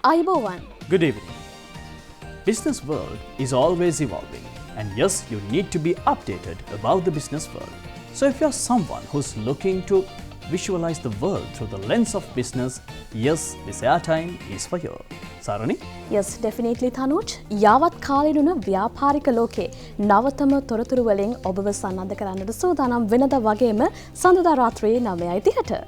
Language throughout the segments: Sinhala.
Ayubowan. Good evening. Business world is always evolving, and yes, you need to be updated about the business world. So if you're someone who's looking to visualize the world through the lens of business, yes, this airtime is for you. Sarani? Yes, definitely Tanuj. Yavat කාලෙනුන ව්‍යාපාරික ලෝකේ නවතම තොරතුරු වලින් ඔබව සන්නද්ධ කරන්නට සූදානම් වෙනදා වගේම සඳුදා රාත්‍රියේ 9:30ට.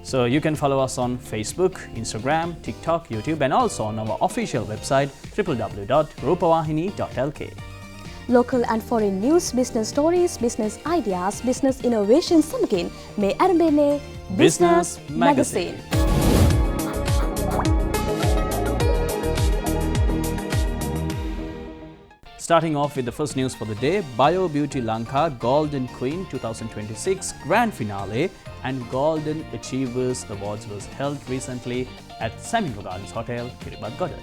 So you can follow us on Facebook, Instagram, TikTok, YouTube and also on our official website www.rupavahini.lk. Local and foreign news, business stories, business ideas, business innovations සමගින් මේ ආරම්භයේ Business Magazine. Starting off with the first news for the day, Bio Beauty Lanka Golden Queen 2026 Grand Finale and Golden Achievers Awards was held recently at Flamingo Gardens Hotel, Kiribati.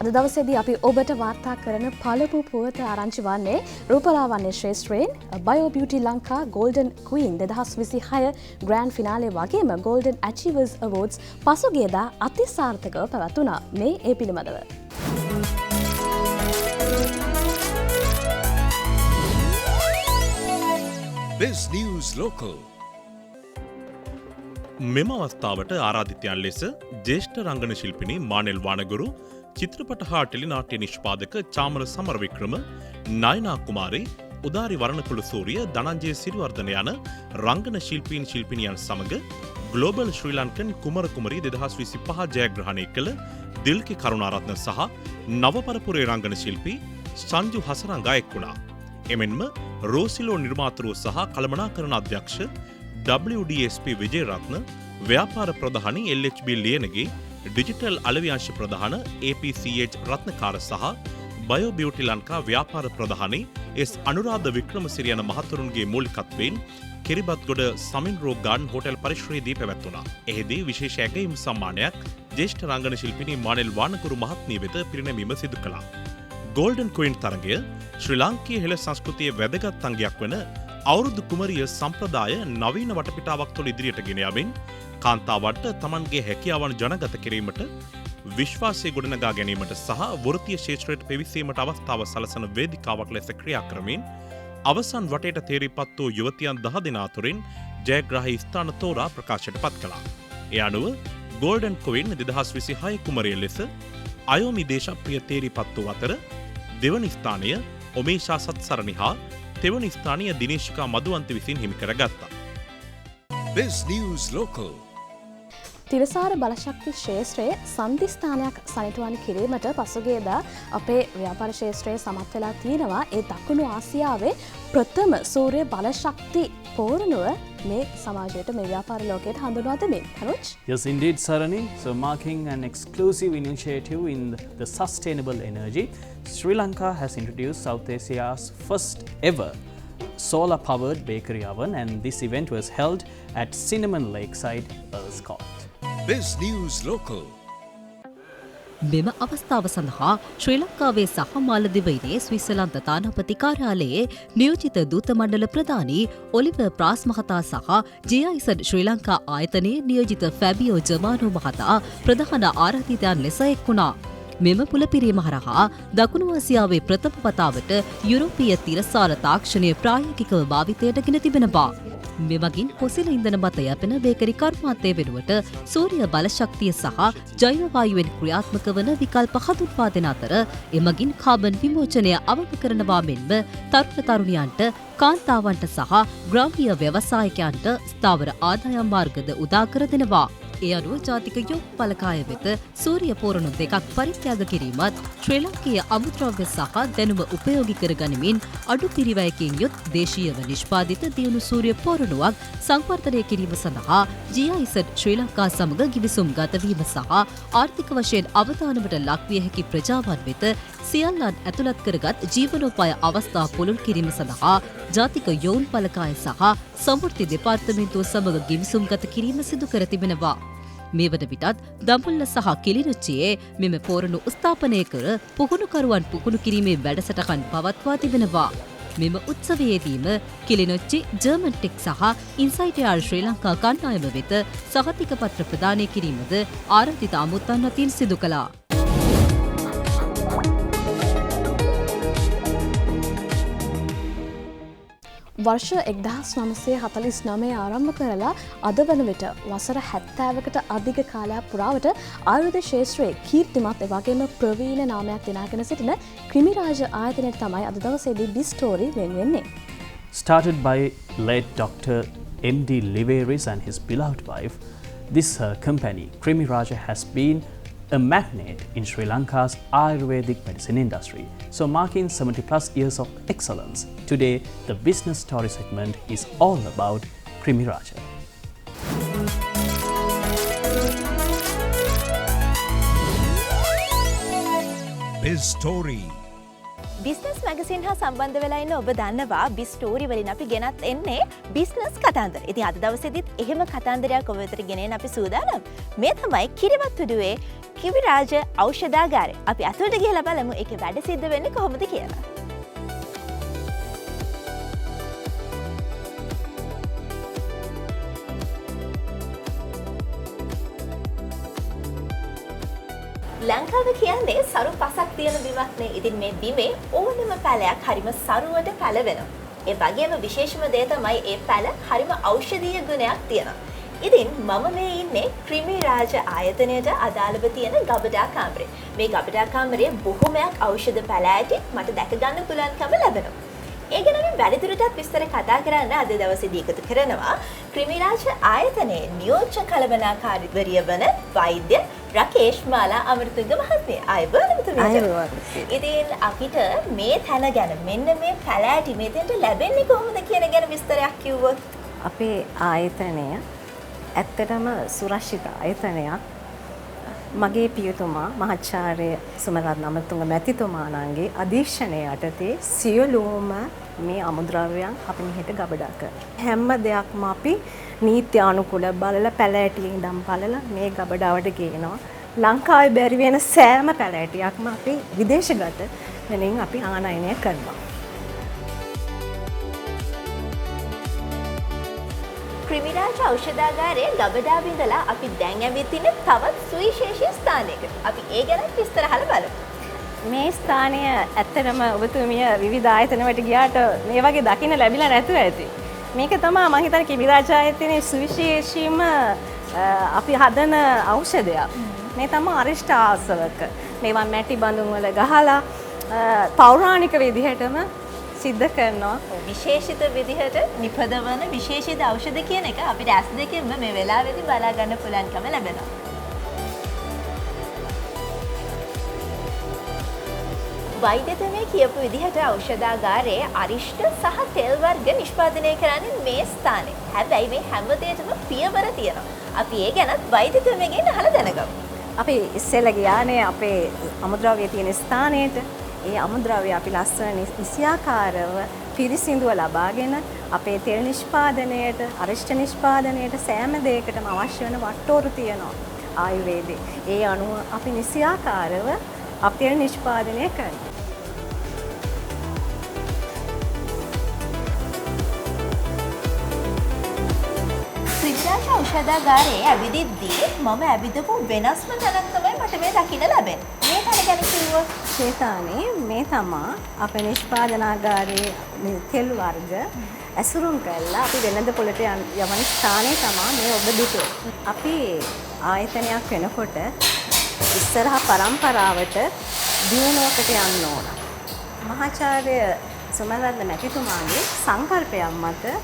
අද දවසේදී අපි ඔබට වාර්තා කරන පළමු පුවත ආරංචි වන්නේ රූපලාවන්‍ය ශ්‍රේෂ්ඨයෙන් Bio Beauty Lanka Golden Queen 2026 Grand Finale වගේම Golden Achievers Awards පසුගියදා අතිසාර්ථකව පැවැතුණා. මේ ඒ පිළිබඳව This News Local. මෙම අවස්ථාවට ආරාධිතයන් ලෙස ජ්‍යෙෂ්ඨ රංගන ශිල්පිනී මානෙල් වානගුරු, චිත්‍රපට හා ටෙලිනාට්‍ය නිෂ්පාදක චාමර සමරවික්‍රම, නයනා කුමාරි, උදාරි වරණකුළු සූරිය, ධනංජය සිරිවර්ධන යන රංගන ශිල්පීන් ශිල්පිනියන් සමග ග්ලෝබල් ශ්‍රී ලංකන් කුමර කුමරී 2025 ජයග්‍රහණය කළ දිල්කි කරුණාරත්න සහ නවපරපුරේ රංගන ශිල්පී සංජු හසරංගා එක් වුණා. එමෙන්ම රෝසිලෝ නිර්මාතෘ සහ කළමනාකරණ අධ්‍යක්ෂ WDSP විජේරත්න, ව්‍යාපාර ප්‍රධානී LHB ලියනගේ, ඩිජිටල් අලව්‍යාංශ ප්‍රධාන APCH රත්නකාර සහ Bio Beauty Lanka ව්‍යාපාර ප්‍රධානී S අනුරාධ වික්‍රමසිරි යන මහතුරුන්ගේ මූලිකත්වයෙන් කිරිබත්ගොඩ සමින්රෝ ගාර්ඩන් හෝටල් පරිශ්‍රයේදී පැවැත්වුණා. එහිදී විශේෂ ඇගයීම් සම්මානයක් ජ්‍යෙෂ්ඨ රංගන ශිල්පිනී මානෙල් වානකුරු මහත්මිය වෙත පිරිනැමීම සිදු කළා. ගෝල්ඩන් ක්වීන් තරගය ශ්‍රී ලාංකීය හෙළ සංස්කෘතියේ වැදගත් අංගයක් වන අවුරුදු කුමරිය සම්ප්‍රදාය නවීන වටපිටාවක් තුළ ඉදිරියට ගෙන යමින් කාන්තාවන්ට තමන්ගේ හැකියාවන් ජනගත කිරීමට, විශ්වාසය ගොඩනගා ගැනීමට සහ වෘත්තීය ක්ෂේත්‍රයට පෙවිසීමට අවස්ථාව සලසන වේදිකාවක් ලෙස ක්‍රියා කරමින් අවසන් වටේට තේරීපත් වූ යුවතියන් 10 දෙනා අතරින් ජයග්‍රාහී ස්ථාන තෝරා ප්‍රකාශයට පත් කළා. ඒ අනුව ගෝල්ඩන් ක්වීන් 2026 කුමරිය ලෙස අයෝමි දේශප්‍රිය තේරීපත් වූ අතර දෙවනි ස්ථානය ඔමේෂා සත්සරණි හා තෙවනි ස්ථානය දිනේශිකා මදුවන්ති විසින් හිමි කරගත්තා. This News Local. තිරසාර බලශක්ති ක්ෂේත්‍රයේ සම්දිස්ථානයක් සනිටුවන් කිරීමට පසුගියදා අපේ ව්‍යාපාර ක්ෂේත්‍රයේ සමත් වෙලා තියෙනවා. ඒ දකුණු ආසියාවේ ප්‍රථම සූර්ය බලශක්ති පෝරණුව මේ සමාජයට මේ ව්‍යාපාර ලෝකයට හඳුන්වා දෙමින්. Tanuj? Yes, indeed, Sarani. So marking an exclusive initiative in the sustainable energy, Sri Lanka has introduced South Asia's first ever solar-powered bakery oven, and this event was held at Cinnamon Lakeside, Earlscourt. This News Local. මෙම අවස්ථාව සඳහා ශ්‍රී ලංකාවේ සහ මාලදිවයිනේ ස්විට්සර්ලන්ත තානාපති කාර්යාලයේ නියෝජිත දූත මණ්ඩල ප්‍රධානී ඔලිවර් ප්‍රාස් මහතා සහ GIZ ශ්‍රී ලංකා ආයතනයේ නියෝජිත ෆැබියෝ ජමානෝ මහතා ප්‍රධාන ආරාධිතයන් ලෙස එක් වුණා. මෙම පුලපිරීම හරහා දකුණු ආසියාවේ ප්‍රථම වතාවට යුරෝපීය තිරසාර තාක්ෂණය ප්‍රායෝගිකව භාවිතයට ගෙන තිබෙනවා. මෙමගින් පොසිල ඉන්ධන මත යැපෙන බේකරි කර්මාන්තය වෙනුවට සූර්ය බලශක්තිය සහ ජෛව වායුවෙන් ක්‍රියාත්මක වන විකල්ප හඳුන්වා දෙන අතර එමගින් කාබන් විමෝචනය අවම කරනවා මෙන්ම තරුණ තරුණියන්ට, කාන්තාවන්ට සහ ග්‍රාමීය ව්‍යවසායකයන්ට ස්ථාවර ආදායම් මාර්ගද උදා කර දෙනවා. ඒ අනුව ජාතික යොග් බලකාය වෙත සූර්ය පෝරණු දෙකක් පරිත්‍යාග කිරීමත් ශ්‍රී ලංකීය අමුද්‍රව්‍ය සහ දැනුම උපයෝගී කර ගනිමින් අඩු පිරිවැයකින් යුත් දේශීයව නිෂ්පාදිත දියුණු සූර්ය පෝරණුවක් සංවර්ධනය කිරීම සඳහා GIZ ශ්‍රී ලංකා සමග ගිවිසුම් ගතවීම සහ ආර්ථික වශයෙන් අවදානමට ලක්විය හැකි ප්‍රජාවන් වෙත සියල්ලන් ඇතුළත් කරගත් ජීවනෝපාය අවස්ථා පුළුල් කිරීම සඳහා ජාතික යොවුන් බලකාය සහ සමෘද්ධි දෙපාර්තමේන්තුව සමග ගිවිසුම් ගත කිරීම සිදු කර තිබෙනවා. මේ වන විටත් දඹුල්ල සහ කිලිනොච්චියේ මෙම පෝරණු ස්ථාපනය කර පුහුණුකරුවන් පුහුණු කිරීමේ වැඩසටහන් පවත්වා තිබෙනවා. මෙම උත්සවයේදීම කිලිනොච්චි ජර්මන් ටෙක් සහ ඉන්සයිටර් ශ්‍රී ලංකා කණ්ඩායම වෙත සහතික පත්‍ර ප්‍රදානය කිරීමද ආරාධිත අමුත්තන් අතින් සිදු කළා. වර්ෂ 1949 ආරම්භ කරලා අද වන විට වසර 70කට අධික කාලයක් පුරාවට ආයුර්වේද ශාස්ත්‍රයේ කීර්තිමත් එවැගේම ප්‍රවීණ නාමයක් දිනාගෙන සිටින ක්‍රිමිරාජ ආයතනයේ තමයි අද දවසේදී බි ස්ටෝරි වෙන්නේ. Started by late Dr. M.D. Liveris and his beloved wife, this company, Krimiraja, has been a magnet in Sri Lanka's Ayurvedic medicine industry. So marking 70 plus years of excellence, today the business story segment is all about Krimiraja. Biz Story. Business magazine හා සම්බන්ධ වෙලා ඉන්න ඔබ දන්නවා බි ස්ටෝරි වලින් අපි ගෙනත් එන්නේ බිස්නස් කතන්දර. ඉතින් අද දවසේදීත් එහෙම කතන්දරයක් ඔබ වෙතට ගෙනෙන්න අපි සූදානම්. මේ තමයි කිරිමත්තුඩුවේ ක්‍රිමිරාජ ඖෂධාගාරය. අපි අතුලට ගිහලා බලමු ඒකේ වැඩ සිද්ධ වෙන්නේ කොහොමද කියලා. ලංකාව කියන්නේ සරු පසක් තියෙන බිමක් නේ. ඉතින් මේ බිමේ ඕනම පැලයක් හරිම සරුවට පැලවෙනවා. ඒ වගේම විශේෂම දේ තමයි ඒ පැල හරිම ඖෂධීය ගුණයක් තියෙනවා. ඉතින් මම මේ ඉන්නේ ක්‍රිමිරාජ ආයතනයට අදාළව තියෙන ගබඩා කාමරේ. මේ ගබඩා කාමරයේ බොහොමයක් ඖෂධ පැල ඇති මට දැක ගන්න පුළුවන්කම ලැබෙනවා. ඒ ගැන අපි වැඩිදුරටත් විස්තර කතා කරන්න අද දවසේදී එකතු කරනවා ක්‍රිමිරාජ ආයතනයේ නියෝජ්‍ය කළමනාකාරීවරිය වන වෛද්‍ය රකේෂ් මාලා අමරතුංග මහත්මිය. ආයුබෝවන්. ඉතින් අපිට මේ තැන ගැන මෙන්න මේ පැල ඇති මෙතෙන්ට ලැබෙන්නේ කොහොමද කියන ගැන විස්තරයක් කිව්වොත්. අපේ ආයතනය ඇත්තටම සුරක්ෂිත ආයතනයක්. මගේ පියතුමා මහාචාර්ය සුමරත්න අමරතුංග මැතිතුමාණන්ගේ අධීක්ෂණය යටතේ සියලුම මේ අමුද්‍රව්‍යයන් අපි මෙහෙට ගබඩා කරනවා. හැම දෙයක්ම අපි නීත්‍යානුකූල බලලා පැල ඇටියෙන් ඉඳන් බලලා මේ ගබඩාවට ගේනවා. ලංකාවේ බැරි වෙන සෑම පැල ඇටියක්ම අපි විදේශගත වෙනින් අපි ආනයනය කරනවා. ක්‍රිමිරාජ ඖෂධාගාරයේ ගබඩාව ඉඳලා අපි දැන් ඇවිත් ඉන්නේ තවත් සුවිශේෂී ස්ථානයකට. අපි ඒ ගැන විස්තර අහලා බලමු. මේ ස්ථානය ඇත්තටම ඔබතුමිය විවිධ ආයතන වලට ගියාට මේ වගේ දකින්න ලැබිලා නැතුව ඇති. මේක තමයි මම හිතන්නේ ක්‍රිමිරාජ ආයතනයේ සුවිශේෂීම අපි හදන ඖෂධයක්. මේ තමයි අරිෂ්ඨ ආසවක. මේවා මැටි බඳුන් වල ගහලා පෞරාණික විදිහටම සිද්ධ කරනවා. විශේෂිත විදිහට නිපදවන විශේෂිත ඖෂධ කියන එක අපිට ඇස් දෙකෙන්ම මේ වෙලාවේදී බලා ගන්න පුළුවන්කම ලැබෙනවා. වෛද්‍යතුමිය කියපු විදිහට ඖෂධාගාරයේ අරිෂ්ඨ සහ තෙල් වර්ග නිෂ්පාදනය කරන්නේ මේ ස්ථානයේ. හැබැයි මේ හැම දෙයකම පියවර තියෙනවා. අපි ඒ ගැනත් වෛද්‍යතුමියගෙන් අහලා දැනගමු. අපි ඉස්සෙල්ලා ගියානේ අපේ අමුද්‍රව්‍ය තියෙන ස්ථානයට. ඒ අමුද්‍රව්‍ය අපි ලස්සන නිසියාකාරව පිරිසිදුව ලබාගෙන අපේ තෙල් නිෂ්පාදනයට, අරිෂ්ඨ නිෂ්පාදනයට සෑම දෙයකටම අවශ්‍ය වෙන වට්ටෝරු තියෙනවා ආයුර්වේදේ. ඒ අනුව අපි නිසියාකාරව අපේ නිෂ්පාදනය කරනවා. ක්‍රිමිරාජ ඖෂධාගාරයේ ඇවිදිද්දී මම ඇවිදපු වෙනස්ම තැනක් තමයි මට මේ දකින්න ලැබෙන්නේ. මේ තැන ගැන කිව්වොත් ශේතානේ මේ තමා අපේ නිෂ්පාදනාගාරයේ තෙල් වර්ග ඇසුරුම් කරලා අපි වෙළඳ පොළට යවන ස්ථානය තමයි මේ ඔබ දුටුවේ. අපි ආයතනයක් වෙනකොට ඉස්සරහ පරම්පරාවට දියුණුවකට යන්න ඕන. මහාචාර්ය සුමරත්න මැතිතුමාගේ සංකල්පයක් මත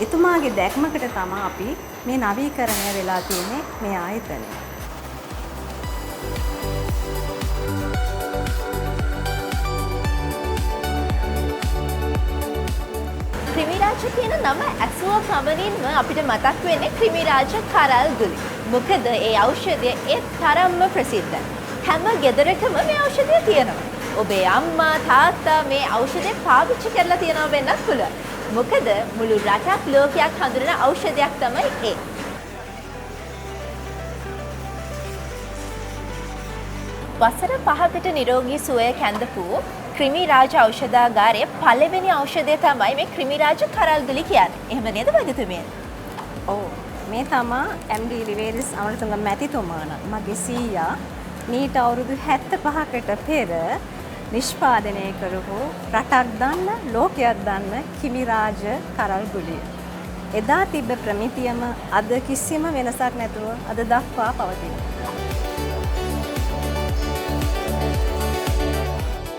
එතුමාගේ දැක්මකට තමයි අපි මේ නවීකරණය වෙලා තියෙන්නේ මේ ආයතනය. ක්‍රිමිරාජ කියන නම ඇසුව පමණින්ම අපිට මතක් වෙන්නේ ක්‍රිමිරාජ කරල් ගුලි. මොකද ඒ ඖෂධය ඒ තරම්ම ප්‍රසිද්ධයි. හැම ගෙදරකම මේ ඖෂධය තියෙනවා. ඔබේ අම්මා තාත්තා මේ ඖෂධය පාවිච්චි කරලා තියෙනවා වෙන්නත් පුළුවන්. මොකද මුළු රටක් ලෝකයක් හඳුනන ඖෂධයක් තමයි ඒ. වසර 5කට නිරෝගී සුවය කැඳපු ක්‍රිමි රාජ ඖෂධාගාරයේ පළවෙනි ඖෂධය තමයි මේ ක්‍රිමි රාජ කරල්ගුලි කියන්නේ. එහෙම නේද වෛද්‍යතුමියනි? ඔව් මේ තමා MD ලිවේරිස් අමරතුංග මැතිතුමාණන් මගේ සීයා මීට අවුරුදු 75කට පෙර නිෂ්පාදනය කරපු රටක් දන්න ලෝකයක් දන්න කිමි රාජ කරල්ගුලිය. එදා තිබ්බ ප්‍රමිතියම අද කිසිම වෙනසක් නැතුව අද දක්වා පවතිනවා.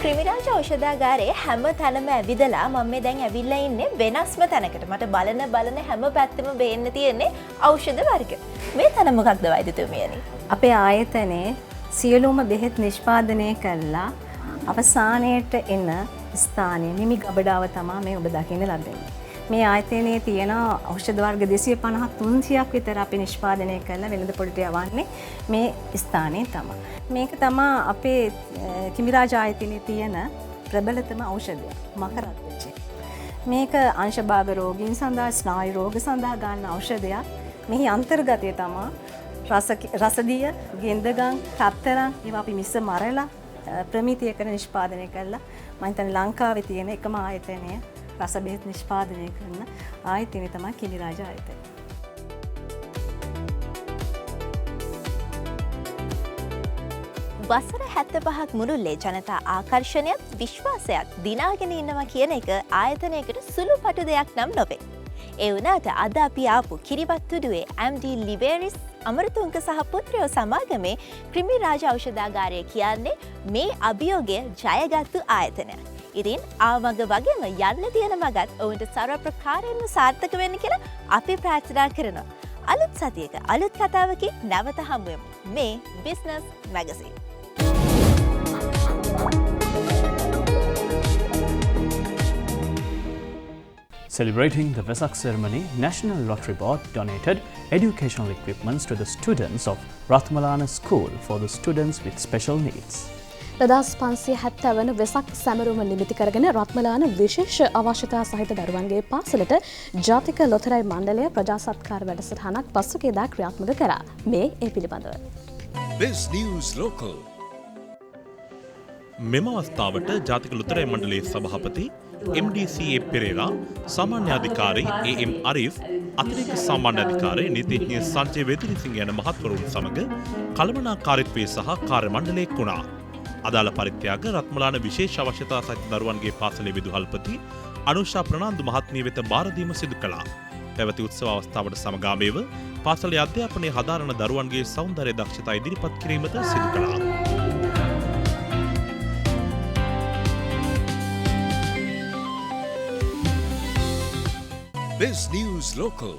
ක්‍රිමි රාජ ඖෂධාගාරයේ හැම තැනම ඇවිදලා මම මේ දැන් ඇවිල්ලා ඉන්නේ වෙනස්ම තැනකට. මට බලන හැම පැත්තෙම බේන්න තියෙන්නේ ඖෂධ වර්ග. මේ තැන මොකක්ද වෛද්‍යතුමියනි? අපේ ආයතනයේ සියලුම බෙහෙත් නිෂ්පාදනය කළා අවසානයේට එන ස්ථානයේ නිමි ගබඩාව තමයි මේ ඔබ දකින්න ලැබෙන්නේ. මේ ආයතනයේ තියෙන ඖෂධ වර්ග 250-300ක් විතර අපි නිෂ්පාදනය කරලා වෙළඳ පොළට යවන්නේ මේ ස්ථානයේ තමයි. මේක තමයි අපේ කිමි රාජ ආයතනයේ තියෙන ප්‍රබලතම ඖෂධය මකරත්වචේ. මේක අංශභාග රෝගීන් සඳහා ස්නායු රෝග සඳහා ගන්න ඖෂධයක්. මෙහි අන්තර්ගතය තමයි රසදිය, ගෙන්දගම්, කප්තරන් ඒවා අපි මිස මරලා ප්‍රමිතියකට නිෂ්පාදනය කළා. මම හිතන්නේ ලංකාවේ තියෙන එකම ආයතනය රස බෙහෙත් නිෂ්පාදනය කරන ආයතනය තමයි කිමි රාජ ආයතනය. වසර 75ක් මුළුල්ලේ ජනතා ආකර්ෂණයත් විශ්වාසයක් දිනාගෙන ඉන්නවා කියන එක ආයතනයකට සුළුපටු දෙයක් නම් නොවේ. ඒ වුණාට අද අපි ආපු කිරිබත්තුඩුවේ MD ලිවේරිස් අමරතුංග සහ පුත්‍රයෝ සමාගමේ ක්‍රිමි රාජ ඖෂධාගාරය කියන්නේ මේ අභියෝගය ජයගත්තු ආයතනයක්. ඉතින් ආමග වගේම යන්න තියෙන මගත් ඔවුන්ට සර්ව ප්‍රකාරයෙන්ම සාර්ථක වෙන්න කියලා අපි ප්‍රාර්ථනා කරනවා. අලුත් සතියක අලුත් කතාවකින් නැවත හමු වෙමු. මේ business magazine. Celebrating the Vesak ceremony, National Lottery Board donated educational equipments to the students of Rathmalana School for the students with special needs. 2570 වන වෙසක් සැමරුම නිමිති කරගෙන රත්මලාන විශේෂ අවශ්‍යතා සහිත දරුවන්ගේ පාසලට ජාතික ලොතරැයි මණ්ඩලය ප්‍රජාසත්කාර වැඩසටහනක් පසුගියදා ක්‍රියාත්මක කරා. මේ ඒ පිළිබඳව. This News Local. මෙම අවස්ථාවට ජාතික ලොතරැයි මණ්ඩලයේ සභාපති MDCA පෙරේරා, සාමාන්‍ය අධිකාරී AM අරිෆ්, අතිරේක සාමාන්‍ය අධිකාරී නීතිඥ සංජය වේදිරිසිංහ යන මහත්වරුන් සමග කළමනාකාරීත්වයේ සහ කාර්ය මණ්ඩලයක් වුණා. අදාළ පරිත්‍යාග රත්මලාන විශේෂ අවශ්‍යතා සහිත දරුවන්ගේ පාසලේ විදුහල්පති අනුෂා ප්‍රනාන්දු මහත්මිය වෙත බාර දීම සිදු කළා. පැවති උත්සව අවස්ථාවට සමගාමීව පාසලේ අධ්‍යාපනය හදාරන දරුවන්ගේ සෞන්දර්ය දක්ෂතා ඉදිරිපත් කිරීමද සිදු කළා. This News Local.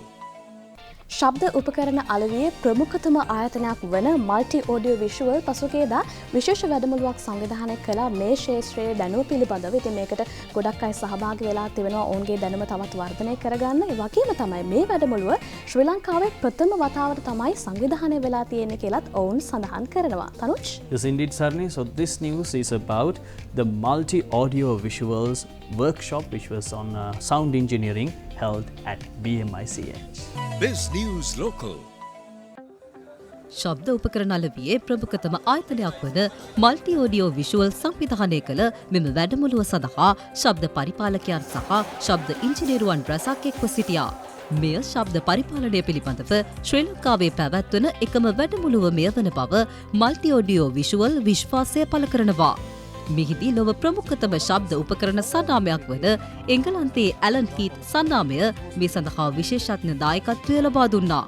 ශබ්ද උපකරණ අලවියේ ප්‍රමුඛතම ආයතනයක් වන මල්ටි ඔඩියෝ විෂුවල් පසුගියදා විශේෂ වැඩමුළුවක් සංවිධානය කළා මේ ක්ෂේත්‍රයේ දැනුම පිළිබඳව. ඉතින් මේකට ගොඩක් අය සහභාගී වෙලා තිබෙනවා. ඔවුන්ගේ දැනුම තවත් වර්ධනය කරගන්න. ඒ වගේම තමයි මේ වැඩමුළුව ශ්‍රී ලංකාවේ ප්‍රථම වතාවට තමයි සංවිධානය වෙලා තියෙන්නේ කියලාත් ඔවුන් සඳහන් කරනවා. තනුජ්? Yes, indeed, Sarni. So this news is about the multi-audio visuals workshop which was on sound engineering held at BMICH. This News Local. ශබ්ද උපකරණ අලවියේ ප්‍රමුඛතම ආයතනයක් වන මල්ටි ඔඩියෝ විෂුවල් සංවිධානය කළ මෙම වැඩමුළුව සඳහා ශබ්ද පරිපාලකයන් සහ ශබ්ද ඉංජිනේරුවන් රැසක් එක්ව සිටියා. මෙය ශබ්ද පරිපාලනය පිළිබඳව ශ්‍රී ලංකාවේ පැවැත්වන එකම වැඩමුළුව මෙය වන බව මල්ටි ඔඩියෝ විෂුවල් විශ්වාසය පළ කරනවා. මෙහිදී ලොව ප්‍රමුඛතම ශබ්ද උපකරණ සන්නාමයක් වන එංගලන්තයේ ඇලන් කීත් සන්නාමය මේ සඳහා විශේෂඥ දායකත්වය ලබා දුන්නා.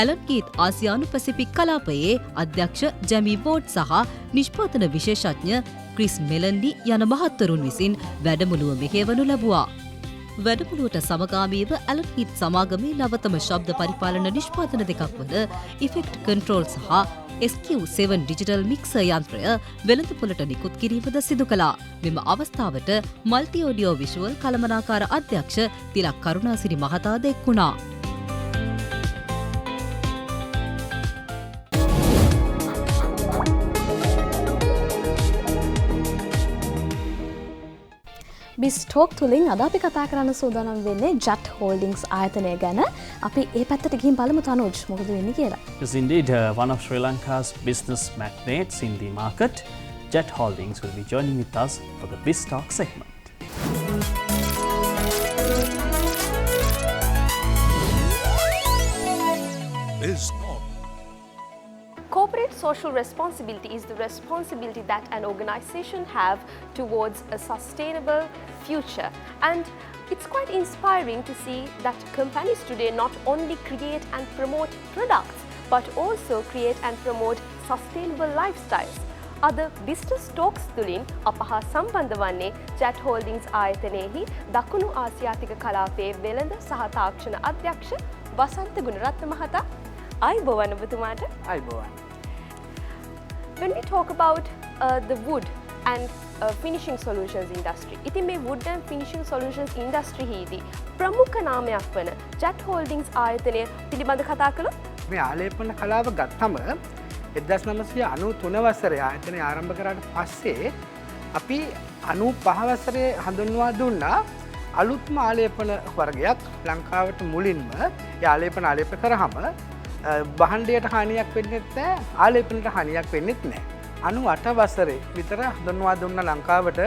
ඇලන් කීත් ආසියානු පැසිෆික් කලාපයේ අධ්‍යක්ෂ ජැමි වෝඩ් සහ නිෂ්පාදන විශේෂඥ ක්‍රිස් මෙලන්ඩි යන මහත්වරුන් විසින් වැඩමුළුව මෙහෙවනු ලැබුවා. වැඩමුළුවට සමගාමීව ඇලන් කීත් සමාගමේ නවතම ශබ්ද පරිපාලන නිෂ්පාදන දෙකක් වන ඉෆෙක්ට් කන්ට්‍රෝල් සහ SQ7 ඩිජිටල් මික්සර් යන්ත්‍රය වෙළඳපොළට නිකුත් කිරීමද සිදු කළා. මෙම අවස්ථාවට මල්ටි ඔඩියෝ විෂුවල් කළමනාකාර අධ්‍යක්ෂ තිලක් කරුණාසිරි මහතා එක් වුණා. බිස්ටෝක් තුලින් අද අපි කතා කරන්න සූදානම් වෙන්නේ ජට් හෝල්ඩින්ග්ස් ආයතනය ගැන. අපි ඒ පැත්තට ගිහින් බලමු තනුජ් මොකද වෙන්නේ කියලා. Yes, indeed, one of Sri Lanka's business magnates in the market, Jet Holdings will be joining with us for the Biz Talk segment. Biz Talk. Corporate social responsibility is the responsibility that an organization have towards a sustainable future. And it's quite inspiring to see that companies today not only create and promote products, but also create and promote sustainable lifestyles. අද බිස්නස් ටෝක්ස් තුළින් අප හා සම්බන්ධ වන්නේ ජැට් හෝල්ඩින්ග්ස් ආයතනයෙහි දකුණු ආසියාතික කලාපයේ වෙළඳ සහ තාක්ෂණ අධ්‍යක්ෂ වසන්ත ගුණරත්න මහතා. අයිබෝවන් ඔබතුමාට. අයිබෝවන්. When we talk about the wood and finishing solutions industry, ඉතින් මේ wood and finishing solutions industry හිදී ප්‍රමුඛ නාමයක් වන ජැට් හෝල්ඩින්ග්ස් ආයතනය පිළිබඳ කතා කළොත් මේ ආලේපන කලාව ගත්තම 1993 වසරේ ආයතනය ආරම්භ කරාට පස්සේ අපි 95 වසරේ හඳුන්වා දුන්නා අලුත්ම ආලේපන වර්ගයක් ලංකාවට මුලින්ම ඒ ආලේපන කරාම භාණ්ඩයට හානියක් වෙන්නේ නැහැ ආලේපනට හානියක් වෙන්නේ නැහැ 98 වසරේ විතර හඳුන්වා දුන්න ලංකාවට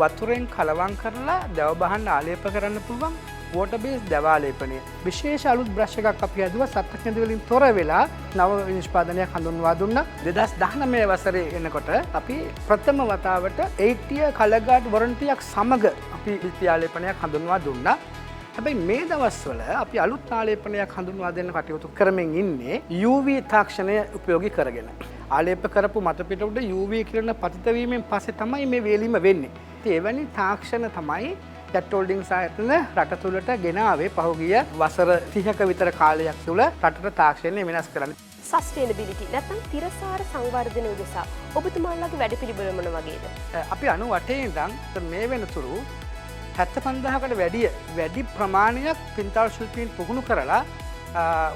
වතුරෙන් කලවම් කරලා දැව භාණ්ඩ ආලේප කරන්න පුළුවන් water based දැව ආලේපනය විශේෂ අලුත් බ්‍රෂ් එකක් අපි හදුවා සත්ත්ව වලින් තොර වෙලා නව නිෂ්පාදනයක් හඳුන්වා දුන්නා 2019 වසරේ එනකොට අපි ප්‍රථම වතාවට 8 year කලගාට් වොරන්ටියක් සමග අපි ලිපි ආලේපනයක් හඳුන්වා දුන්නා හැබැයි මේ දවස්වල අපි අලුත් ආලේපනයක් හඳුන්වා දෙන්න කටයුතු කරමින් ඉන්නේ UV තාක්ෂණය උපයෝගී කරගෙන ආලේප කරපු මතපිට උඩ UV කිරණ පතිත වීමෙන් පස්සේ තමයි මේ වේලීම වෙන්නේ ඉතින් එවැනි තාක්ෂණ තමයි ජැට් හෝල්ඩින්ග්ස් ආයතන රට තුළට ගෙනාවේ පහුගිය වසර 30ක විතර කාලයක් තුළ රටට තාක්ෂණය වෙනස් කරන්න. සස්ටේනබිලිටි නැත්නම් තිරසාර සංවර්ධනය උදෙසා ඔබතුමාලගේ වැඩපිළිවෙල මොන වගේද? අපි 98 ඉඳන් මේ වෙනතුරු 75000කට වැඩි ප්‍රමාණයක් පින්තාල් ශිල්පීන් පුහුණු කරලා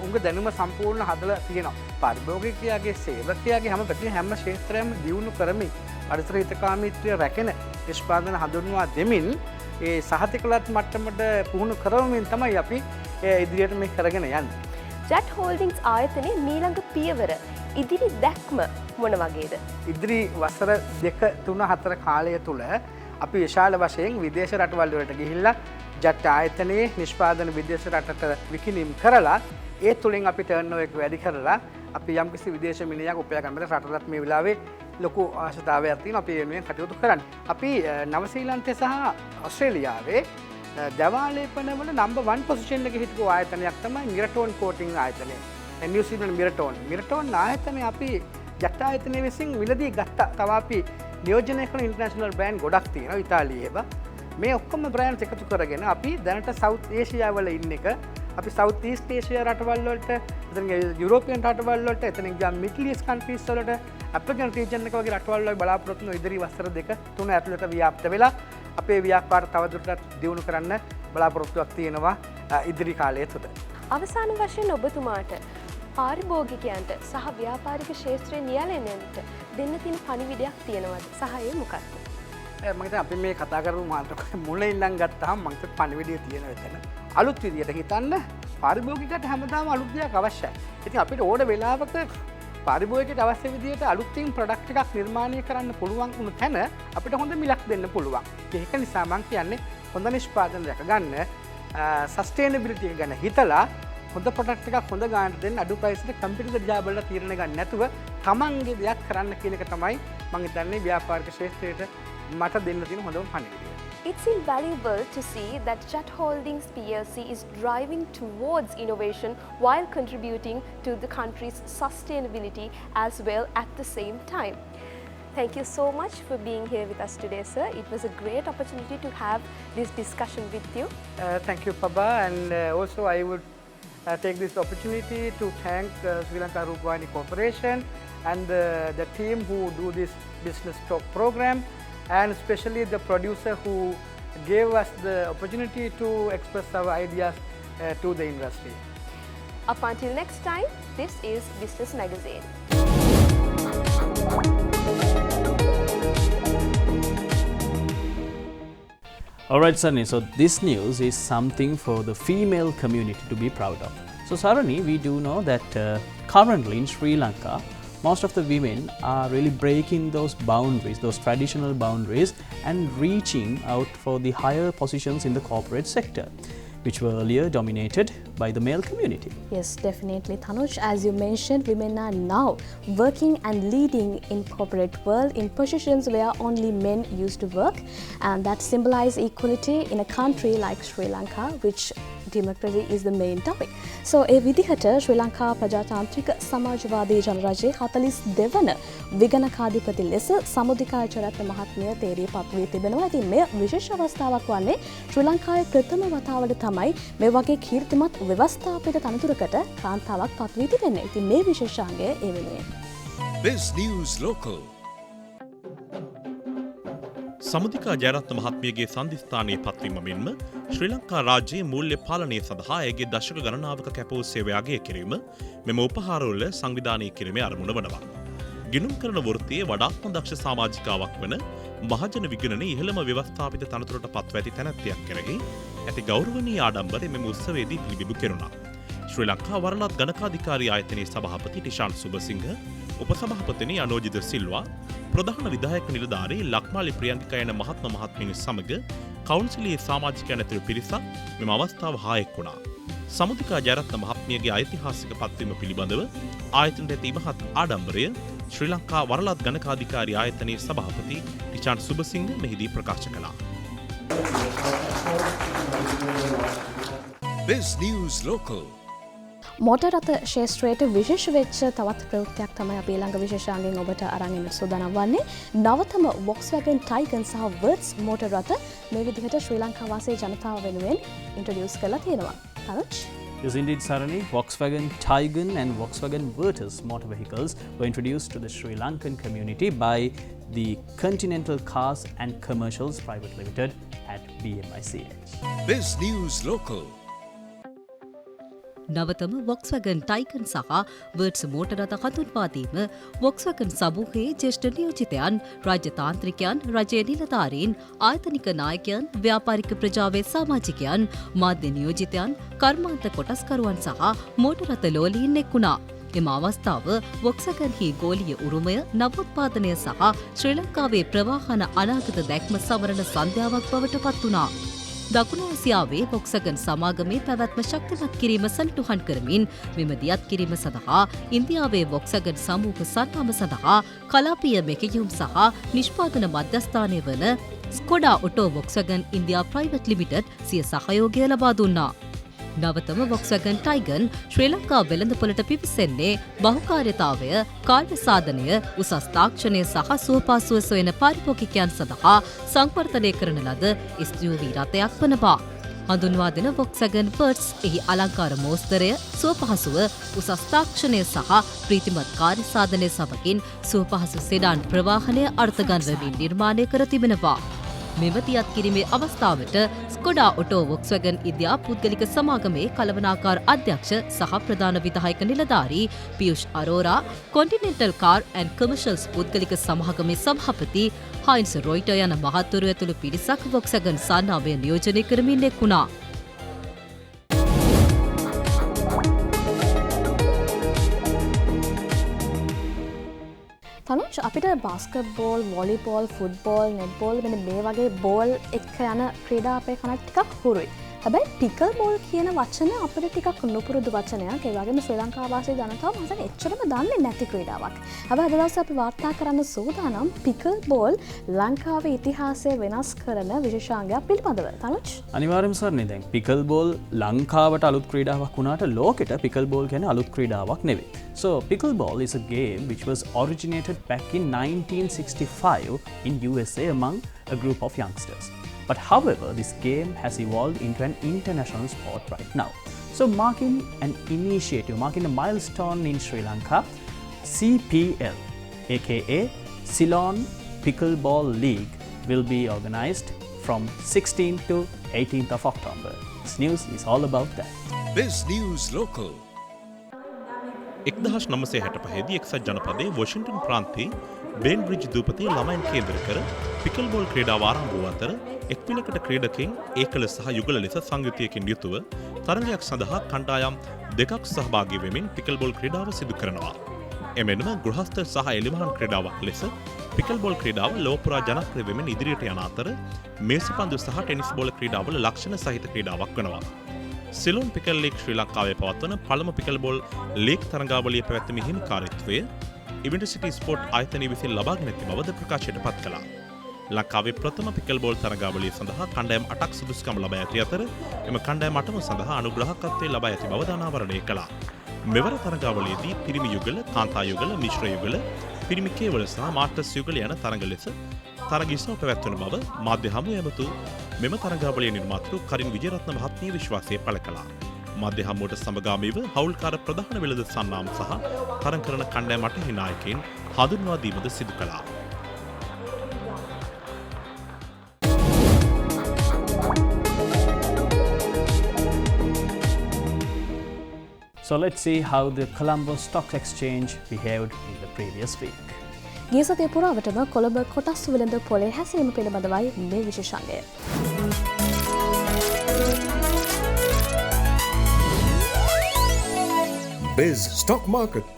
උංග දැනුම සම්පූර්ණ හදලා තියෙනවා. පාරිභෝගිකයාගේ සේවකයාගේ හැම ක්ෂේත්‍රයක්ම දියුණු කරමින් පරිසර හිතකාමීත්වය රැකෙන නිෂ්පාදන හඳුන්වා දෙමින් ඒ සහතිකලත් මට්ටමට පුහුණු කරවමින් තමයි අපි ඉදිරියට මේ කරගෙන යන්නේ. ජැට් හෝල්ඩින්ග්ස් ආයතනයේ මීළඟ පියවර ඉදිරි දැක්ම මොන වගේද? ඉදිරි වසර 2 3 4 කාලය තුල අපි විශාල වශයෙන් විදේශ රටවල් වලට ගිහිල්ලා ජැට් ආයතනයේ නිෂ්පාදන විදේශ රටට විකිණීම් කරලා ඒ තුලින් අපි ටර්න්ಓවර් එක වැඩි කරලා අපි යම්කිසි විදේශ මිලයක් උපයා ගන්නට රටට මේ වෙලාවේ ලොකු ආශාවක් තියෙනවා අපි මේ කටයුතු කරන්නේ. අපි නව ශ්‍රීලන්තයේ සහ ඕස්ට්‍රේලියාවේ දවාලේපන වල නම්බර් 1 පොසිෂන් එකේ හිටපු ආයතනයක් තමයි මිරටෝන් කෝටින් ආයතනය. නිව්සීලන්ත මිරටෝන් ආයතනය අපි ජැට් ආයතනයේ විසින් මිලදී ගත්තා. තව අපි නියෝජනය කරන ඉන්ටර්නැෂනල් බ්‍රෑන්ඩ් ගොඩක් තියෙනවා ඉතාලියේ. මේ ඔක්කොම බ්‍රෑන්ඩ්ස් එකතු කරගෙන අපි දැනට සවුත් ඒෂියා වල ඉන්න එක අපි සවුත් ඊස්ට් ඒෂියා රටවල් වලට එතන යුරෝපියන් රටවල් වලට එතන ගියා මිඩල් ඊස්ට් කන්ට්‍රීස් වලට අප්‍රිකන් රීජන් එක වගේ රටවල් වල බලාපොරොත්තු වෙන ඉදිරි වසර 2 3 ඇතුළත ව්‍යාප්ත වෙලා අපේ ව්‍යාපාර තවදුරටත් දියුණු කරන්න බලාපොරොත්තුවක් තියෙනවා ඉදිරි කාලය තුළ. අවසාන වශයෙන් ඔබතුමාට පාරිභෝගිකයන්ට සහ ව්‍යාපාරික ක්ෂේත්‍රයේ නියැලෙන්නට දෙන්න තියෙන පණිවිඩයක් තියෙනවද? සහ ඒ මොකක්ද? මම හිතන්නේ අපි මේ කතා කරපු මාතෘකාවේ මුලින් ඉඳන් ගත්තාම මම හිතන්නේ පණිවිඩය තියෙනවා එතන. අලුත් විදියට හිතන්න පාරිභෝගිකයට හැමදාම අලුත් දෙයක් අවශ්‍යයි. ඉතින් අපිට ඕන වෙලාවක පාරිභෝගිකයට අවශ්‍ය විදියට අලුත්ින් ප්‍රොඩක්ට් එකක් නිර්මාණය කරන්න පුළුවන් වුණ තැන අපිට හොඳ මිලක් දෙන්න පුළුවන්. ඒක නිසා මම කියන්නේ හොඳ නිෂ්පාදන රැක ගන්න සස්ටේනබිලිටි එක ගැන හිතලා හොඳ ප්‍රොඩක්ට් එකක් හොඳ ගානට දෙන්න අඩු ප්‍රයිස් එකේ කම්පියුටර් ජාබවල තීරණ ගන්න නැතුව තමන්ගේ දෙයක් කරන්න කියන එක තමයි මම හිතන්නේ ව්‍යාපාරික ක්ෂේත්‍රයට මට දෙන්න තියෙන හොඳම පණිවිඩය. It's invaluable to see that Jat Holdings PLC is driving towards innovation while contributing to the country's sustainability as well at the same time. Thank you so much for being here with us today, sir. It was a great opportunity to have this discussion with you. Thank you, Paba, and also I would take this opportunity to thank Sri Lanka Rupavahini Corporation and the team who do this business talk program, and especially the producer who gave us the opportunity to express our ideas to the industry. Up until next time, this is Business Magazine. Alright, Sunny, so this news is something for the female community to be proud of. So, Sarani, we do know that currently in Sri Lanka, most of the women are really breaking those boundaries, those traditional boundaries, and reaching out for the higher positions in the corporate sector, which were earlier dominated by the male community. Yes, definitely, Tanuj. As you mentioned, women are now working and leading in corporate world in positions where only men used to work, and that symbolize equality in a country like Sri Lanka, which democracy is the main topic. So, ඒ විදිහට ශ්‍රී ලංකා ප්‍රජාතාන්ත්‍රික සමාජවාදී ජනරජයේ 42 වන විගණකාධිපති ලෙස සමුදිකා ජයරත්න මහත්මිය තේරී පත් වී තිබෙනවා. ඉතින් මේ විශේෂ අවස්ථාවක් වන්නේ ශ්‍රී ලංකාවේ ප්‍රථම වතාවට තමයි මේ වගේ කීර්තිමත් ව්‍යවස්ථාපිත තනතුරකට කාන්තාවක් පත් වී තිබෙන්නේ. ඉතින් මේ විශේෂාංගය ඒ වෙනුවෙන්. This News Local. සමුදිකා ජයරත්න මහත්මියගේ සන්ධිස්ථානයේ පත්වීම මෙන්ම ශ්‍රී ලංකා රාජ්‍යයේ මූල්‍ය පාලනය සඳහා ඇගේ දශක ගණනාවක කැපවූ සේවය අගය කිරීම මෙම උපහාරවල සංවිධානය කිරීමේ අරමුණ වනවා. ගිණුම් කරන වෘත්තියේ වඩාත්ම දක්ෂ සමාජිකාවක් වන මහජන විගණනයේ ඉහළම ව්‍යවස්ථාපිත තනතුරට පත්ව ඇති තැනැත්තියක් කෙරෙහි ඇති ගෞරවනීය ආඩම්බරය මෙම උත්සවයේදී පිළිබිඹු කෙරුණා. ශ්‍රී ලංකා වරලත් ගණකාධිකාරී ආයතනයේ සභාපති ටිෂාන් සුබසිංහ, උපසභාපතිනි අනෝජිත සිල්වා, ප්‍රධාන විධායක නිලධාරී ලක්මාලි ප්‍රියංකික යන මහත්ම මහත්මියන් සමග කවුන්සිලයේ සමාජිකයන් ඇතුළු පිරිසක් මෙම අවස්ථාව හා එක් වුණා. සමුදිකා ජයරත්න මහත්මියගේ ඓතිහාසික පත්වීම පිළිබඳව ආයතනයට ඇති මහත් ආඩම්බරය ශ්‍රී ලංකා වරලත් ගණකාධිකාරී ආයතනයේ සභාපති ටිෂාන් සුබසිංහ මෙහිදී ප්‍රකාශ කළා. This News Local. මෝටර් රථ ක්ෂේත්‍රයට විශේෂ වෙච්ච තවත් ප්‍රවෘත්තියක් තමයි අපි ඊළඟ විශේෂාංගයෙන් ඔබට අරන් එන්න සූදානම් වන්නේ. නවතම Volkswagen Taycan සහ Wirtz මෝටර් රථ මේ විදිහට ශ්‍රී ලංකා වාසී ජනතාව වෙනුවෙන් ඉන්ට්‍රොඩියුස් කරලා තියෙනවා. Tanuj? Yes, indeed, Sarani. Volkswagen Taycan and Volkswagen Virtus motor vehicles were introduced to the Sri Lankan community by the Continental Cars and Commercials Private Limited at BMICH. This News Local. නවතම Volkswagen Taycan සහ Wirtz මෝටර රථ හඳුන්වාදීම Volkswagen සමූහයේ ජ්‍යෙෂ්ඨ නියෝජිතයන්, රාජ්‍ය තාන්ත්‍රිකයන්, රජයේ නිලධාරීන්, ආයතනික නායකයන්, ව්‍යාපාරික ප්‍රජාවේ සමාජිකයන්, මාධ්‍ය නියෝජිතයන්, කර්මාන්ත කොටස්කරුවන් සහ මෝටර රථ ලෝලීන් එක් වුණා. එම අවස්ථාව Volkswagenහි ගෝලීය උරුමය, නවෝත්පාදනය සහ ශ්‍රී ලංකාවේ ප්‍රවාහන අනාගත දැක්ම සමරන සන්ධ්‍යාවක් බවට පත් වුණා. දකුණු ආසියාවේ Volkswagen සමාගමේ පැවැත්ම ශක්තිමත් කිරීම සනිටුහන් කරමින් මෙම දියත් කිරීම සඳහා ඉන්දියාවේ Volkswagen සමූහ සන්නාම සඳහා කලාපීය මෙකයුම් සහ නිෂ්පාදන මධ්‍යස්ථානය වන Skoda Auto Volkswagen India Private Limited සිය සහයෝගය ලබා දුන්නා. නවතම Volkswagen Taycan ශ්‍රී ලංකා වෙළඳපොළට පිවිසෙන්නේ බහුකාර්යතාවය, කාර්ය සාධනය, උසස් තාක්ෂණය සහ සුවපහසුව සොයන පාරිභෝගිකයන් සඳහා සංවර්ධනය කරන ලද SUV රථයක් වනවා. හඳුන්වා දෙන Volkswagen Wirtz එහි අලංකාර මෝස්තරය, සුවපහසුව, උසස් තාක්ෂණය සහ ප්‍රීතිමත් කාර්ය සාධනය සමගින් සුවපහසු සෙඩාන් ප්‍රවාහනය අර්ථගන්වමින් නිර්මාණය කර තිබෙනවා. මෙම දියත් කිරීමේ අවස්ථාවට Skoda Auto Volkswagen India පුද්ගලික සමාගමේ කළමනාකාර අධ්‍යක්ෂ සහ ප්‍රධාන විධායක නිලධාරී පියුෂ් අරෝරා, Continental Car and Commercials පුද්ගලික සමාගමේ සභාපති හයින්ස් රොයිටර් යන මහත්වරු ඇතුළු පිරිසක් Volkswagen සන්නාමය නියෝජනය කරමින් එක් වුණා. තනුජ්, අපිට බාස්කට්බෝල්, වොලිබෝල්, ෆුට්බෝල්, නෙට්බෝල් වෙන මේ වගේ බෝල් එක්ක යන ක්‍රීඩා අපේ කනට ටිකක් හුරුයි. හැබැයි පිකල් බෝල් කියන වචනය අපිට ටිකක් නුපුරුදු වචනයක්. ඒ වගේම ශ්‍රී ලංකා වාසී ජනතාව මම හිතන්නේ එච්චරම දන්නේ නැති ක්‍රීඩාවක්. හැබැයි අද දවසේ අපි වාර්තා කරන්න සූදානම් පිකල් බෝල් ලංකාවේ ඉතිහාසය වෙනස් කරන විශේෂාංගයක් පිළිබඳව. තනුජ්? අනිවාර්යයෙන්ම සර්නේ දැන් පිකල් බෝල් ලංකාවට අලුත් ක්‍රීඩාවක් වුණාට ලෝකෙට පිකල් බෝල් කියන්නේ අලුත් ක්‍රීඩාවක් නෙවෙයි. So pickleball is a game which was originated back in 1965 in USA among a group of youngsters. But however, this game has evolved into an international sport right now. So marking an initiative, marking a milestone in Sri Lanka, CPL, aka Ceylon Pickleball League, will be organized from 16th to 18th of October. This news is all about that. This News Local. 1965 එක්සත් ජනපදයේ වොෂින්ටන් ප්‍රාන්තයේ බේන්බ්‍රිජ් දූපතේ ළමයින් කේන්ද්‍ර කර පිකල් බෝල් ක්‍රීඩාව ආරම්භ වූ අතර එක් පිළකට ක්‍රීඩකයන් ඒකල සහ යුගල ලෙස සංයුතියකින් යුතුව තරගයක් සඳහා කණ්ඩායම් දෙකක් සහභාගී වෙමින් පිකල් බෝල් ක්‍රීඩාව සිදු කරනවා. එමෙන්ම ගෘහස්ත සහ එළිමහන් ක්‍රීඩාවක් ලෙස පිකල් බෝල් ක්‍රීඩාව ලෝපුරා ජනප්‍රිය වෙමින් ඉදිරියට යන අතර මේසපන්දු සහ ටෙනිස් බෝල් ක්‍රීඩාවල ලක්ෂණ සහිත ක්‍රීඩාවක් වෙනවා. සිලෝන් පිකල් ලීග් ශ්‍රී ලංකාවේ පවත්වන පළමු පිකල් බෝල් ලීග් තරඟාවලිය පැවැත්මේ හිමිකාරීත්වය ඉවෙන්ට් සිටි ස්පෝර්ට් ආයතනය විසින් ලබාගෙන ඇති බවද ප්‍රකාශයට පත් කළා. ලංකාවේ ප්‍රථම පිකල් බෝල් තරඟාවලිය සඳහා කණ්ඩායම් 8ක් සුදුසුකම් ලබා ඇති අතර එම කණ්ඩායම් 8ම සඳහා අනුග්‍රහකත්වය ලබා ඇති බව අනාවරණය කළා. මෙවර තරඟාවලියේදී පිරිමි යුගල, කාන්තා යුගල, මිශ්‍ර යුගල, පිරිමි කේවල සහ මාස්ටර්ස් යුගල යන තරඟ ලෙස තරඟ ඉස්ව පැවැත්වන බව මාධ්‍ය හමුවේ ඇමතු මෙම තරඟාවලියේ නිර්මාතෘ කරින් විජේරත්න මහත්මිය විශ්වාසය පළ කළා. මාධ්‍ය හමුවට සමගාමීව හවුල්කාර ප්‍රධාන වෙළඳ සන්නාම් සහ තරඟ කරන කණ්ඩායම් 8 නායකයින් හඳුන්වා දීමද සිදු කළා. So let's see how the Colombo Stock Exchange behaved in the previous week. ගිය සතිය පුරාවටම කොළඹ කොටස් වෙළඳ පොලේ හැසිරීම පිළිබඳවයි මේ විශේෂාංගය. Biz Stock Market.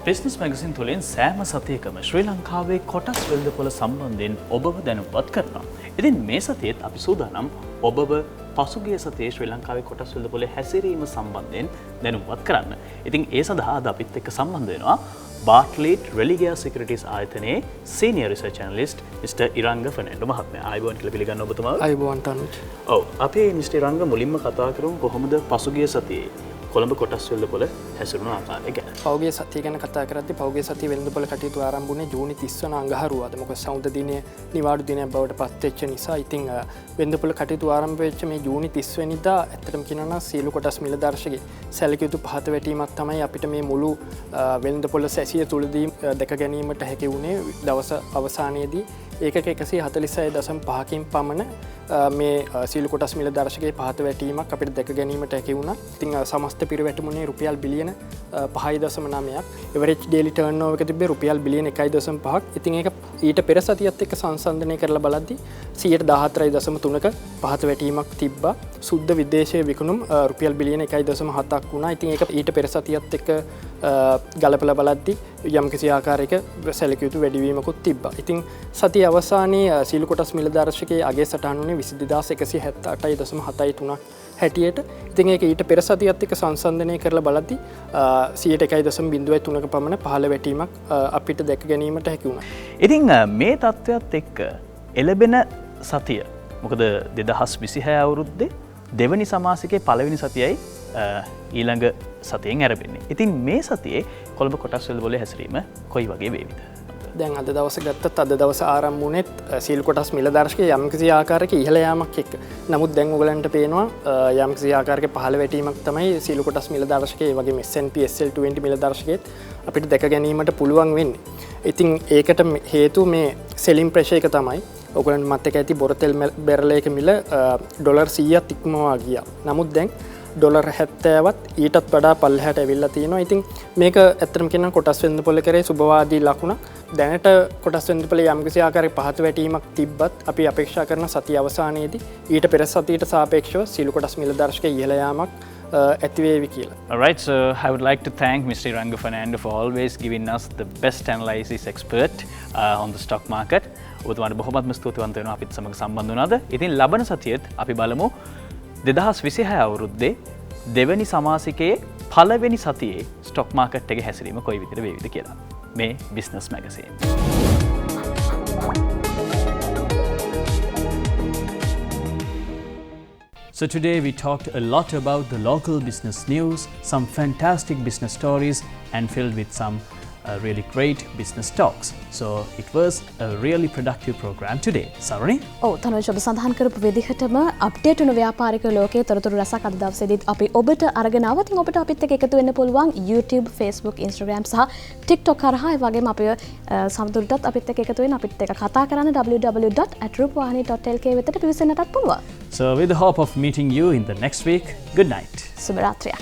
Business Magazine තුළින් සෑම සතියකම ශ්‍රී ලංකාවේ කොටස් වෙළඳ පොළ සම්බන්ධයෙන් ඔබව දැනුවත් කරනවා. ඉතින් මේ සතියේත් අපි සූදානම් ඔබව පසුගිය සතියේ ශ්‍රී ලංකාවේ කොටස් වෙළඳ පොළේ හැසිරීම සම්බන්ධයෙන් දැනුවත් කරන්න. ඉතින් ඒ සඳහා අද අපිත් එක්ක සම්බන්ධ වෙනවා Bartlett Religare Securities ආයතනයේ Senior Research Analyst Mr. ඉරංග Fernando මහත්මයා. ආයුබෝවන් කියලා පිළිගන්න ඔබතුමාව. ආයුබෝවන් තනුජ්. ඔව් අපි Mr. ඉරංග මුලින්ම කතා කරමු කොහොමද පසුගිය සතියේ කොළඹ කොටස් වෙළඳ පොළ හැසිරුණු ආකාරය ගැන. පෞගේ සතිය ගැන කතා කරද්දී පෞගේ සතිය වෙළඳ පොළ කටයුතු ආරම්භ වුණේ ජූනි 30 වන අඟහරුවාද. මොකද සෞන්දර්ය දිනයේ නිවාඩු දිනයක් බවට පත් වෙච්ච නිසා ඉතින් වෙළඳ පොළ කටයුතු ආරම්භ වෙච්ච මේ ජූනි 30 වෙනිදා ඇත්තටම කියනවා නම් සියලු කොටස් මිල දර්ශකයේ සැලකිය යුතු පහත වැටීමක් තමයි අපිට මේ මුළු වෙළඳ පොළ සැසිය තුලදී දැක ගැනීමට හැකි වුණේ දවස අවසානයේදී ඒකක 146.5කින් පමණ මේ සීල කොටස් මිල දර්ශකයේ පහත වැටීමක් අපිට දැක ගැනීමට හැකි වුණා. ඉතින් සමස්ත පිරිවැටුමේ රුපියල් බිලියන 5.9ක් එවරේජ් ඩේලි ටර්න්ಓවර් එක තිබ්බේ රුපියල් බිලියන 1.5ක්. ඉතින් ඒක ඊට පෙර සතියත් එක්ක සංසන්දනය කරලා බලද්දී 114.3ක පහත වැටීමක් තිබ්බා. සුද්ධ විදේශීය විකුණුම් රුපියල් බිලියන 1.7ක් වුණා. ඉතින් ඒක ඊට පෙර සතියත් එක්ක ගලපලා බලද්දී යම්කිසි ආකාරයක සැලකිය යුතු වැඩිවීමකුත් තිබ්බා. ඉතින් සතිය අවසානයේ සීල කොටස් මිල දර්ශකයේ අගය සටහන් වුණේ 22178.73ක් හැටියට. ඉතින් ඒක ඊට පෙර සතියත් එක්ක සංසන්දනය කරලා බලද්දී 101.03ක පමණ පහළ වැටීමක් අපිට දැක ගැනීමට හැකි වුණා. ඉතින් මේ තත්ත්වයක් එක්ක එළබෙන සතිය මොකද 2026 අවුරුද්දේ දෙවනි සමාසිකයේ පළවෙනි සතියයි ඊළඟ සතියෙන් ඇරෙන්නේ. ඉතින් මේ සතියේ කොළඹ කොටස් වෙළඳ පොලේ හැසිරීම කොයි වගේ වේවිද? දැන් අද දවස ගත්තත් අද දවස ආරම්භ වුණෙත් සීල් කොටස් මිල දර්ශකයේ යම්කිසි ආකාරයක ඉහළ යාමක් එක්ක. නමුත් දැන් ඔයගලන්ට පේනවා යම්කිසි ආකාරයක පහළ වැටීමක් තමයි සීල් කොටස් මිල දර්ශකයේ ඒ වගේම S&P SL20 මිල දර්ශකයේත් අපිට දැක ගැනීමට පුළුවන් වෙන්නේ. ඉතින් ඒකට හේතුව මේ සෙලින් ප්‍රෙෂර් එක තමයි. ඔයගලන්ට මතක ඇති බොරතෙල් බැරලයක මිල ඩොලර් 100ක් ඉක්මවා ගියා. නමුත් දැන් ඩොලර් 70වත් ඊටත් වඩා පල්ලෙහාට ඇවිල්ලා තියෙනවා. ඉතින් මේක ඇත්තටම කියනවා කොටස් වෙළඳ පොළ කරේ සුබවාදී ලකුණක්. දැනට කොටස් වෙළඳ පොළේ යම්කිසි ආකාරයක පහත වැටීමක් තිබ්බත් අපි අපේක්ෂා කරන සතිය අවසානයේදී ඊට පෙර සතියට සාපේක්ෂව සීල කොටස් මිල දර්ශකයේ ඉහළ යාමක් ඇතිවේවි කියලා. Alright, so I would like to thank Mr. Iranga Fernando for always giving us the best analysis expert on the stock market. ඔබතුමාට බොහොමත්ම ස්තුතිවන්ත වෙනවා අපිත් සමග සම්බන්ධ වුණාද. ඉතින් ලබන සතියේත් අපි බලමු 2026 අවුරුද්දේ දෙවැනි සමාසිකයේ පළවෙනි සතියේ ස්ටොක් මාකට් එකේ හැසිරීම කොයි විදිහට වේවිද කියලා. මේ business magazine. So today we talked a lot about the local business news, some fantastic business stories and filled with some really great business talks. So it was a really productive program today. Sarani? තනුජ ඔබ සඳහන් කරපු විදිහටම අප්ඩේට් වුණු ව්‍යාපාරික ලෝකයේ තොරතුරු රසක් අද දවසේදීත් අපි ඔබට අරගෙන ආවා. ඉතින් ඔබට අපිත් එක්ක එකතු වෙන්න පුළුවන් YouTube, Facebook, Instagram සහ TikTok කරහා. ඒ වගේම අපි සමතුලිතත් අපිත් එක්ක එකතු වෙන්න අපිත් එක්ක කතා කරන්න www.atrupawahini.lk වෙතට පිවිසෙන්නටත් පුළුවන්. So with the hope of meeting you in the next week, good night. සුබ රාත්‍රියක්.